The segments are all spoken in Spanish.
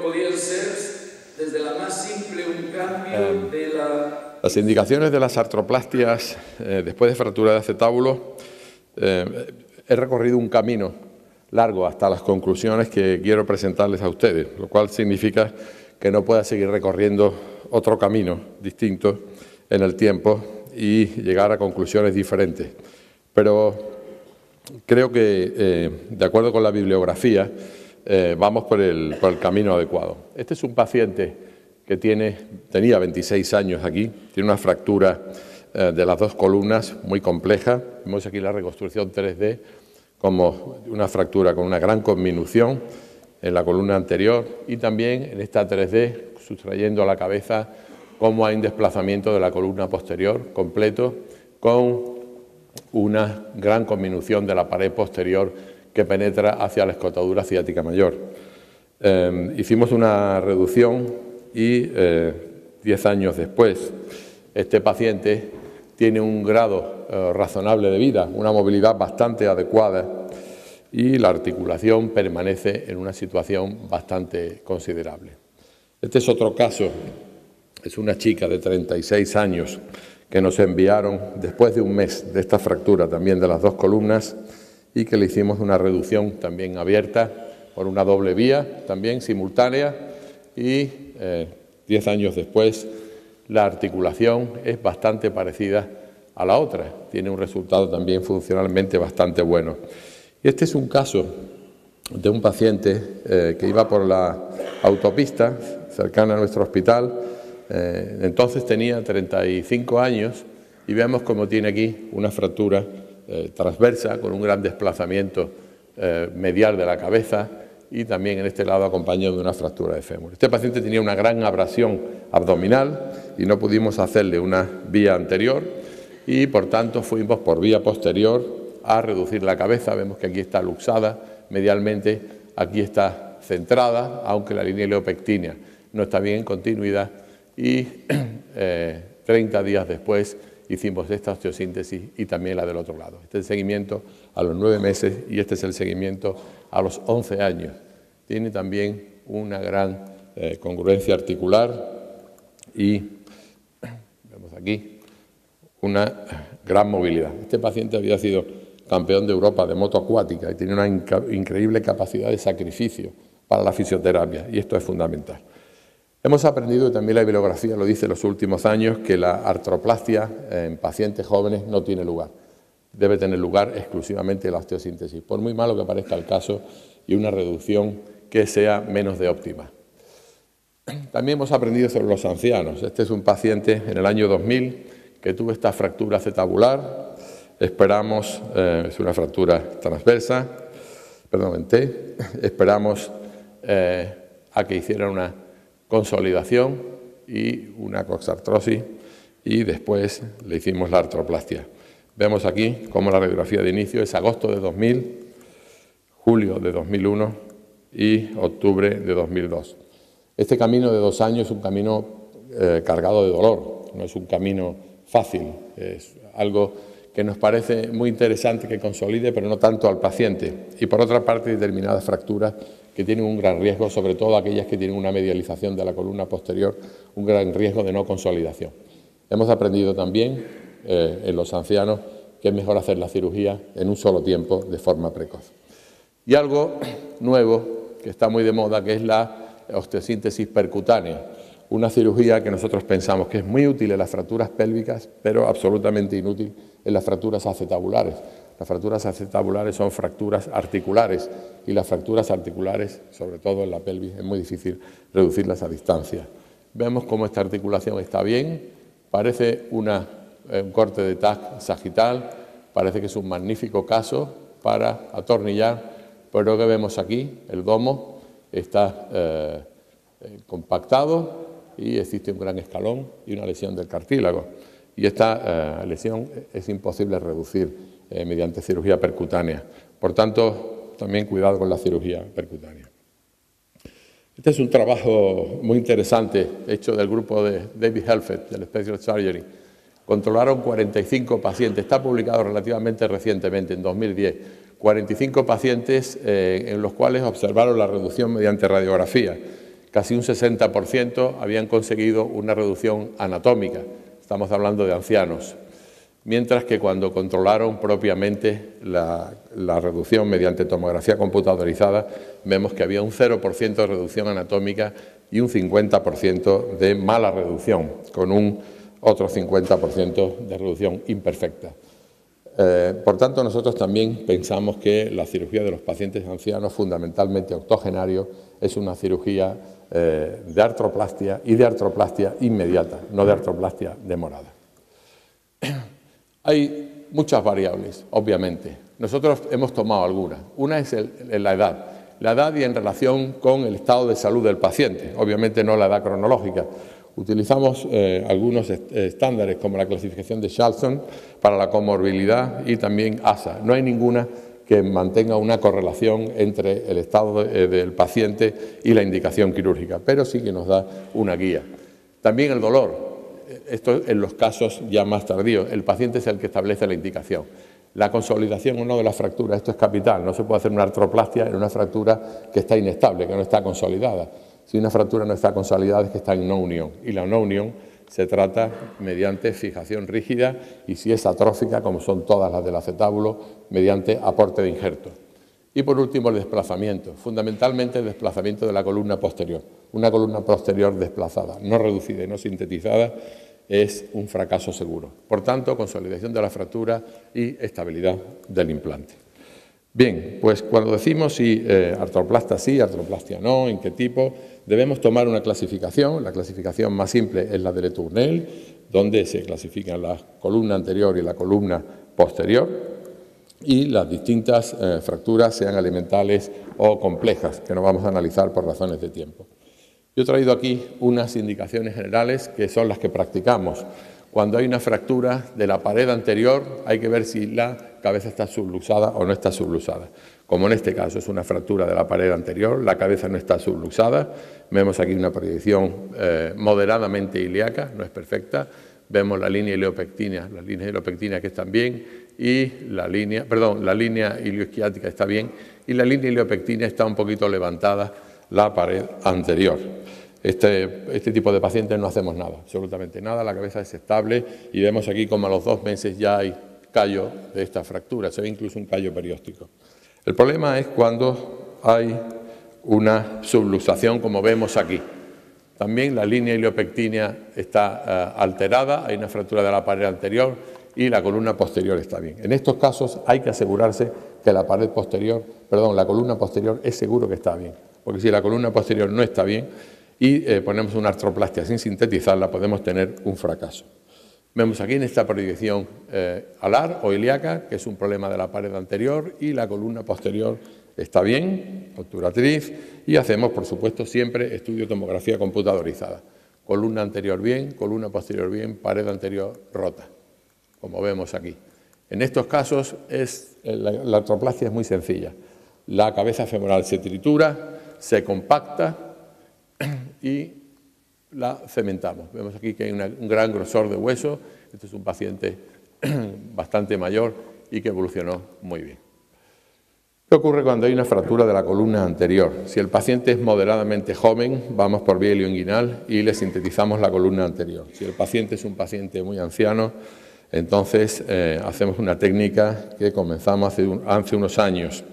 podían ser desde la más simple un cambio de la... Las indicaciones de las artroplastias después de fractura de acetábulo, he recorrido un camino largo hasta las conclusiones que quiero presentarles a ustedes, lo cual significa que no pueda seguir recorriendo otro camino distinto en el tiempo y llegar a conclusiones diferentes. Pero creo que, de acuerdo con la bibliografía, vamos por el camino adecuado. Este es un paciente que tenía 26 años aquí, tiene una fractura de las dos columnas muy compleja. Vemos aquí la reconstrucción 3D como una fractura con una gran conminución en la columna anterior y también en esta 3D sustrayendo a la cabeza cómo hay un desplazamiento de la columna posterior completo con una gran conminución de la pared posterior que penetra hacia la escotadura ciática mayor. Hicimos una reducción y 10 años después este paciente tiene un grado razonable de vida, una movilidad bastante adecuada y la articulación permanece en una situación bastante considerable. Este es otro caso, es una chica de 36 años que nos enviaron después de un mes de esta fractura también de las dos columnas y que le hicimos una reducción también abierta por una doble vía, también simultánea, y 10 años después la articulación es bastante parecida a la otra, tiene un resultado también funcionalmente bastante bueno. Y este es un caso de un paciente que iba por la autopista cercana a nuestro hospital, entonces tenía 35 años y vemos cómo tiene aquí una fractura transversa con un gran desplazamiento medial de la cabeza y también en este lado acompañado de una fractura de fémur. Este paciente tenía una gran abrasión abdominal y no pudimos hacerle una vía anterior y por tanto fuimos por vía posterior a reducir la cabeza. Vemos que aquí está luxada medialmente, aquí está centrada, aunque la línea ileopectínea no está bien en continuidad y 30 días después hicimos esta osteosíntesis y también la del otro lado. Este es el seguimiento a los 9 meses y este es el seguimiento a los 11 años. Tiene también una gran congruencia articular y vemos aquí una gran movilidad. Este paciente había sido campeón de Europa de moto acuática y tiene una increíble capacidad de sacrificio para la fisioterapia y esto es fundamental. Hemos aprendido, y también la bibliografía lo dice en los últimos años, que la artroplastia en pacientes jóvenes no tiene lugar. Debe tener lugar exclusivamente la osteosíntesis, por muy malo que parezca el caso, y una reducción que sea menos de óptima. También hemos aprendido sobre los ancianos. Este es un paciente en el año 2000 que tuvo esta fractura acetabular. Esperamos, es una fractura transversa, perdón, en T. Esperamos a que hicieran una consolidación y una coxartrosis y después le hicimos la artroplastia. Vemos aquí cómo la radiografía de inicio es agosto de 2000, julio de 2001 y octubre de 2002. Este camino de 2 años es un camino cargado de dolor, no es un camino fácil, es algo que nos parece muy interesante que consolide, pero no tanto al paciente. Y por otra parte, determinadas fracturas que tienen un gran riesgo, sobre todo aquellas que tienen una medialización de la columna posterior, un gran riesgo de no consolidación. Hemos aprendido también en los ancianos que es mejor hacer la cirugía en un solo tiempo de forma precoz. Y algo nuevo que está muy de moda, que es la osteosíntesis percutánea, una cirugía que nosotros pensamos que es muy útil en las fracturas pélvicas, pero absolutamente inútil en las fracturas acetabulares. Las fracturas acetabulares son fracturas articulares y las fracturas articulares, sobre todo en la pelvis, es muy difícil reducirlas a distancia. Vemos cómo esta articulación está bien, parece un corte de TAC sagital, parece que es un magnífico caso para atornillar, pero lo que vemos aquí, el domo está compactado y existe un gran escalón y una lesión del cartílago. Y esta lesión es imposible reducir mediante cirugía percutánea. Por tanto, también cuidado con la cirugía percutánea. Este es un trabajo muy interesante hecho del grupo de David Helfet, del Special Surgery. Controlaron 45 pacientes, está publicado relativamente recientemente, en 2010. 45 pacientes en los cuales observaron la reducción mediante radiografía, casi un 60% habían conseguido una reducción anatómica. Estamos hablando de ancianos. Mientras que cuando controlaron propiamente la reducción mediante tomografía computadorizada, vemos que había un 0% de reducción anatómica y un 50% de mala reducción, con un otro 50% de reducción imperfecta. Por tanto, nosotros también pensamos que la cirugía de los pacientes ancianos, fundamentalmente octogenarios, es una cirugía de artroplastia y de artroplastia inmediata, no de artroplastia demorada. Hay muchas variables, obviamente. Nosotros hemos tomado algunas. Una es la edad. La edad y en relación con el estado de salud del paciente, obviamente no la edad cronológica. Utilizamos algunos estándares como la clasificación de Charlson para la comorbilidad y también ASA. No hay ninguna que mantenga una correlación entre el estado del paciente y la indicación quirúrgica, pero sí que nos da una guía. También el dolor. Esto en los casos ya más tardíos. El paciente es el que establece la indicación. La consolidación o no de la fractura, esto es capital. No se puede hacer una artroplastia en una fractura que está inestable, que no está consolidada. Si una fractura no está consolidada es que está en no unión. Y la no unión se trata mediante fijación rígida y si es atrófica, como son todas las del acetábulo, mediante aporte de injerto. Y por último el desplazamiento, fundamentalmente el desplazamiento de la columna posterior. Una columna posterior desplazada, no reducida y no sintetizada, es un fracaso seguro. Por tanto, consolidación de la fractura y estabilidad del implante. Bien, pues cuando decimos si artroplastia sí, artroplastia no, en qué tipo, debemos tomar una clasificación. La clasificación más simple es la de Le Tournel, donde se clasifican la columna anterior y la columna posterior y las distintas fracturas, sean elementales o complejas, que no vamos a analizar por razones de tiempo. Yo he traído aquí unas indicaciones generales que son las que practicamos. Cuando hay una fractura de la pared anterior, hay que ver si la cabeza está subluxada o no está subluxada. Como en este caso es una fractura de la pared anterior, la cabeza no está subluxada. Vemos aquí una proyección moderadamente ilíaca, no es perfecta. Vemos la línea iliopectina, las líneas iliopectinas que están bien y la línea ilioisquiática está bien y la línea iliopectina está un poquito levantada la pared anterior. Este tipo de pacientes no hacemos nada, absolutamente nada, la cabeza es estable y vemos aquí como a los 2 meses ya hay callo de esta fractura, se ve incluso un callo perióstico. El problema es cuando hay una subluxación como vemos aquí. También la línea iliopectina está alterada, hay una fractura de la pared anterior y la columna posterior está bien. En estos casos hay que asegurarse que la columna posterior es seguro que está bien, porque si la columna posterior no está bien y ponemos una artroplastia sin sintetizarla, podemos tener un fracaso. Vemos aquí en esta proyección alar o ilíaca, que es un problema de la pared anterior y la columna posterior está bien, obturatriz, y hacemos, por supuesto, siempre estudio de tomografía computadorizada. Columna anterior bien, columna posterior bien, pared anterior rota, como vemos aquí. En estos casos la artroplastia es muy sencilla. La cabeza femoral se tritura, se compacta y la cementamos. Vemos aquí que hay un gran grosor de hueso. Este es un paciente bastante mayor y que evolucionó muy bien. ¿Qué ocurre cuando hay una fractura de la columna anterior? Si el paciente es moderadamente joven, vamos por vía ilioinguinal y le sintetizamos la columna anterior. Si el paciente es un paciente muy anciano, entonces hacemos una técnica que comenzamos hace unos años.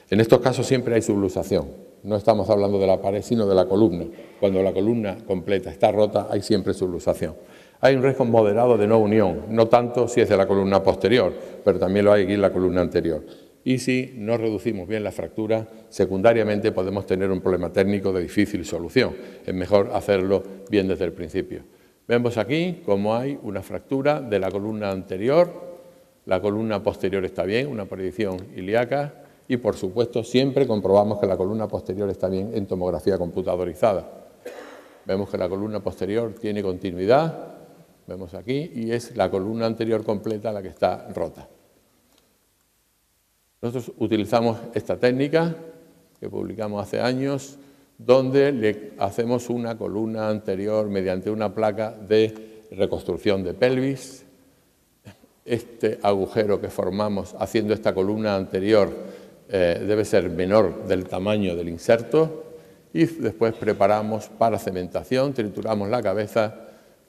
En estos casos siempre hay subluxación. No estamos hablando de la pared, sino de la columna. Cuando la columna completa está rota, hay siempre subluxación. Hay un riesgo moderado de no unión, no tanto si es de la columna posterior, pero también lo hay aquí en la columna anterior. Y si no reducimos bien la fractura, secundariamente podemos tener un problema técnico de difícil solución. Es mejor hacerlo bien desde el principio. Vemos aquí cómo hay una fractura de la columna anterior, la columna posterior está bien, una proyección ilíaca, y por supuesto siempre comprobamos que la columna posterior está bien en tomografía computadorizada. Vemos que la columna posterior tiene continuidad, vemos aquí, y es la columna anterior completa la que está rota. Nosotros utilizamos esta técnica que publicamos hace años, donde le hacemos una columna anterior mediante una placa de reconstrucción de pelvis. Este agujero que formamos haciendo esta columna anterior debe ser menor del tamaño del inserto y después preparamos para cementación, trituramos la cabeza,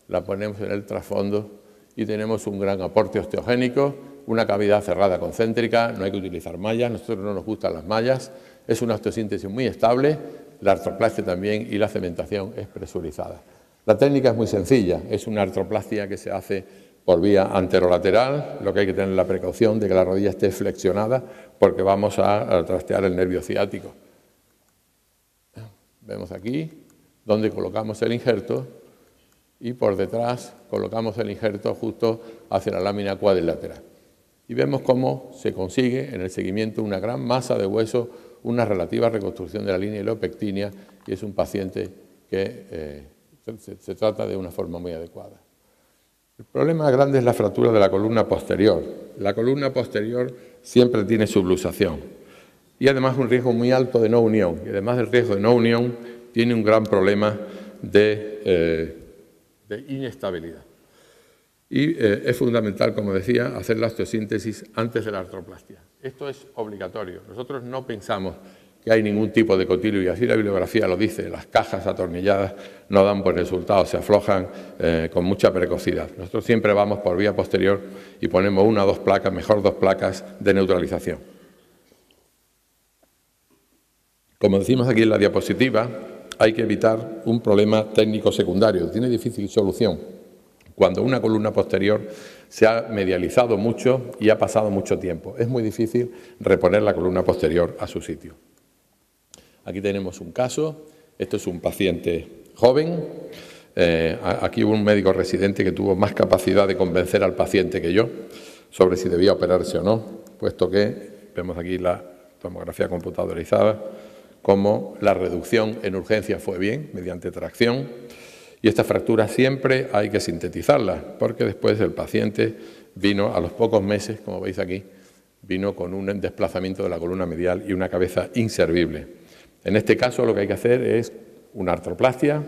la ponemos en el trasfondo y tenemos un gran aporte osteogénico, una cavidad cerrada concéntrica, no hay que utilizar mallas, a nosotros no nos gustan las mallas, es una osteosíntesis muy estable, la artroplastia también y la cementación es presurizada. La técnica es muy sencilla, es una artroplastia que se hace por vía anterolateral, lo que hay que tener la precaución de que la rodilla esté flexionada porque vamos a trastear el nervio ciático. Vemos aquí donde colocamos el injerto y por detrás colocamos el injerto justo hacia la lámina cuadrilateral. Y vemos cómo se consigue en el seguimiento una gran masa de hueso, una relativa reconstrucción de la línea ilioepectínea y es un paciente que se trata de una forma muy adecuada. El problema grande es la fractura de la columna posterior. La columna posterior siempre tiene subluxación y además un riesgo muy alto de no unión. Y además del riesgo de no unión tiene un gran problema de inestabilidad. Y es fundamental, como decía, hacer la osteosíntesis antes de la artroplastia. Esto es obligatorio. Nosotros no pensamos que hay ningún tipo de cotilio y así la bibliografía lo dice. Las cajas atornilladas no dan buen resultado, se aflojan con mucha precocidad. Nosotros siempre vamos por vía posterior y ponemos una o dos placas, mejor 2 placas de neutralización. Como decimos aquí en la diapositiva, hay que evitar un problema técnico secundario. Tiene difícil solución cuando una columna posterior se ha medializado mucho y ha pasado mucho tiempo. Es muy difícil reponer la columna posterior a su sitio. Aquí tenemos un caso. Esto es un paciente joven. Aquí hubo un médico residente que tuvo más capacidad de convencer al paciente que yo sobre si debía operarse o no, puesto que vemos aquí la tomografía computadorizada, como la reducción en urgencia fue bien, mediante tracción, y esta fractura siempre hay que sintetizarla, porque después el paciente vino a los pocos meses, como veis aquí, vino con un desplazamiento de la columna medial y una cabeza inservible. En este caso lo que hay que hacer es una artroplastia,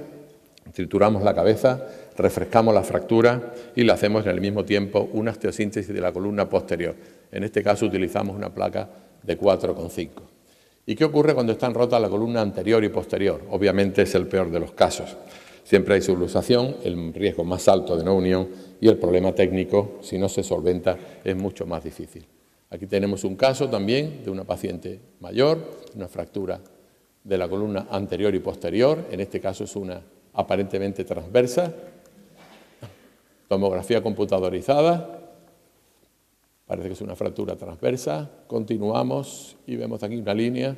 trituramos la cabeza, refrescamos la fractura y le hacemos en el mismo tiempo una osteosíntesis de la columna posterior. En este caso utilizamos una placa de 4,5. ¿Y qué ocurre cuando están rotas la columna anterior y posterior? Obviamente es el peor de los casos. Siempre hay subluxación, el riesgo más alto de no unión y el problema técnico, si no se solventa, es mucho más difícil. Aquí tenemos un caso también de una paciente mayor, una fractura de la columna anterior y posterior, en este caso es una aparentemente transversa, tomografía computadorizada, parece que es una fractura transversa, continuamos y vemos aquí una línea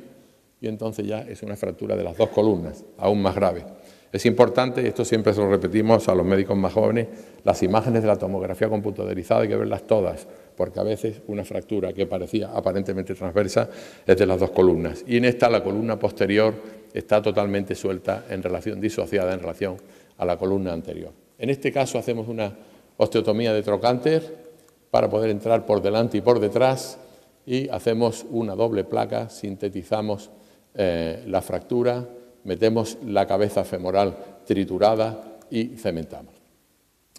y entonces ya es una fractura de las 2 columnas, aún más grave. Es importante, y esto siempre se lo repetimos a los médicos más jóvenes, las imágenes de la tomografía computadorizada hay que verlas todas, porque a veces una fractura que parecía aparentemente transversa es de las 2 columnas. Y en esta la columna posterior está totalmente suelta en relación, disociada en relación a la columna anterior. En este caso hacemos una osteotomía de trocánter para poder entrar por delante y por detrás y hacemos una doble placa, sintetizamos la fractura, metemos la cabeza femoral triturada y cementamos.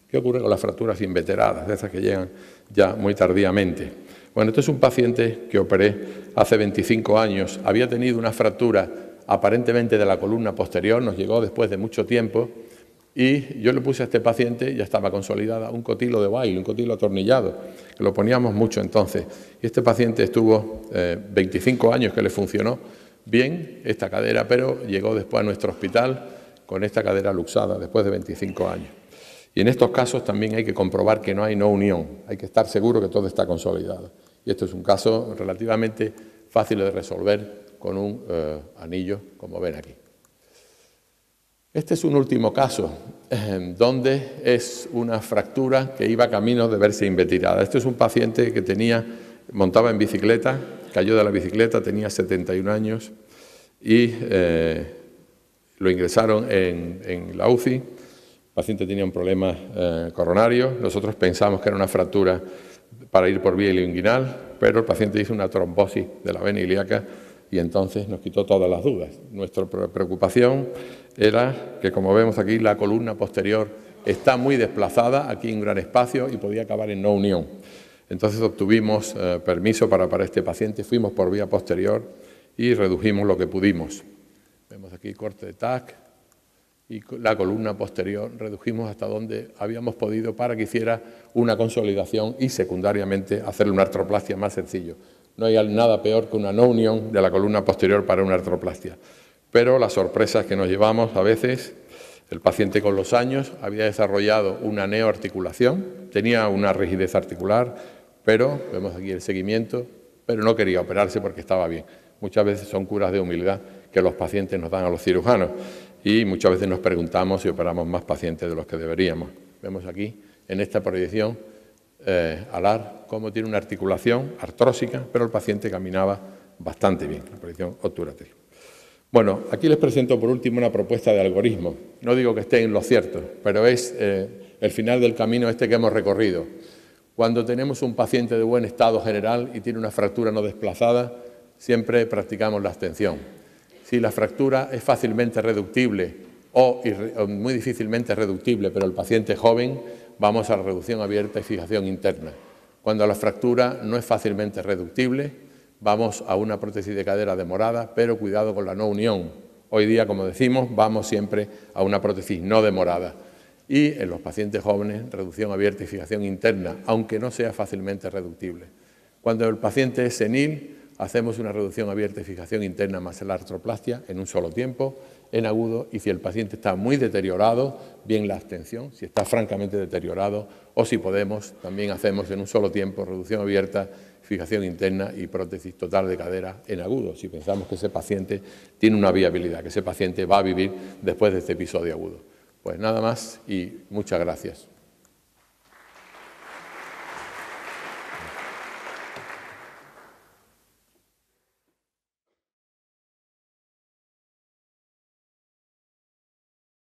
¿Qué ocurre con las fracturas inveteradas, de esas que llegan ya muy tardíamente? Bueno, este es un paciente que operé hace 25 años. Había tenido una fractura aparentemente de la columna posterior, nos llegó después de mucho tiempo y yo le puse a este paciente, ya estaba consolidada, un cotilo de Weil, un cotilo atornillado, que lo poníamos mucho entonces. Y este paciente estuvo 25 años que le funcionó bien esta cadera, pero llegó después a nuestro hospital con esta cadera luxada después de 25 años. Y en estos casos también hay que comprobar que no hay no unión, hay que estar seguro que todo está consolidado. Y esto es un caso relativamente fácil de resolver con un anillo, como ven aquí. Este es un último caso, donde es una fractura que iba camino de verse inveterada. Este es un paciente que montaba en bicicleta, cayó de la bicicleta, tenía 71 años y lo ingresaron en la UCI. El paciente tenía un problema coronario. Nosotros pensamos que era una fractura para ir por vía ilioinguinal, pero el paciente hizo una trombosis de la vena ilíaca y entonces nos quitó todas las dudas. Nuestra preocupación era que, como vemos aquí, la columna posterior está muy desplazada, aquí hay un gran espacio y podía acabar en no unión. Entonces obtuvimos permiso para este paciente, fuimos por vía posterior y redujimos lo que pudimos. Vemos aquí corte de TAC y la columna posterior redujimos hasta donde habíamos podido para que hiciera una consolidación y secundariamente hacerle una artroplastia más sencillo. No hay nada peor que una no unión de la columna posterior para una artroplastia. Pero las sorpresas que nos llevamos a veces, el paciente con los años había desarrollado una neoarticulación, tenía una rigidez articular, pero, vemos aquí el seguimiento, pero no quería operarse porque estaba bien. Muchas veces son curas de humildad que los pacientes nos dan a los cirujanos y muchas veces nos preguntamos si operamos más pacientes de los que deberíamos. Vemos aquí, en esta proyección, alar cómo tiene una articulación artrósica, pero el paciente caminaba bastante bien, la proyección obturativa. Bueno, aquí les presento por último una propuesta de algoritmo. No digo que esté en lo cierto, pero es el final del camino que hemos recorrido. Cuando tenemos un paciente de buen estado general y tiene una fractura no desplazada, siempre practicamos la abstención. Si la fractura es fácilmente reductible o muy difícilmente reductible, pero el paciente es joven, vamos a la reducción abierta y fijación interna. Cuando la fractura no es fácilmente reductible, vamos a una prótesis de cadera demorada, pero cuidado con la no unión. Hoy día, como decimos, vamos siempre a una prótesis no demorada. Y en los pacientes jóvenes, reducción abierta y fijación interna, aunque no sea fácilmente reductible. Cuando el paciente es senil, hacemos una reducción abierta y fijación interna más la artroplastia en un solo tiempo, en agudo, y si el paciente está muy deteriorado, bien la abstención, si está francamente deteriorado, o si podemos, también hacemos en un solo tiempo reducción abierta, fijación interna y prótesis total de cadera en agudo, si pensamos que ese paciente tiene una viabilidad, que ese paciente va a vivir después de este episodio agudo. Pues nada más y muchas gracias.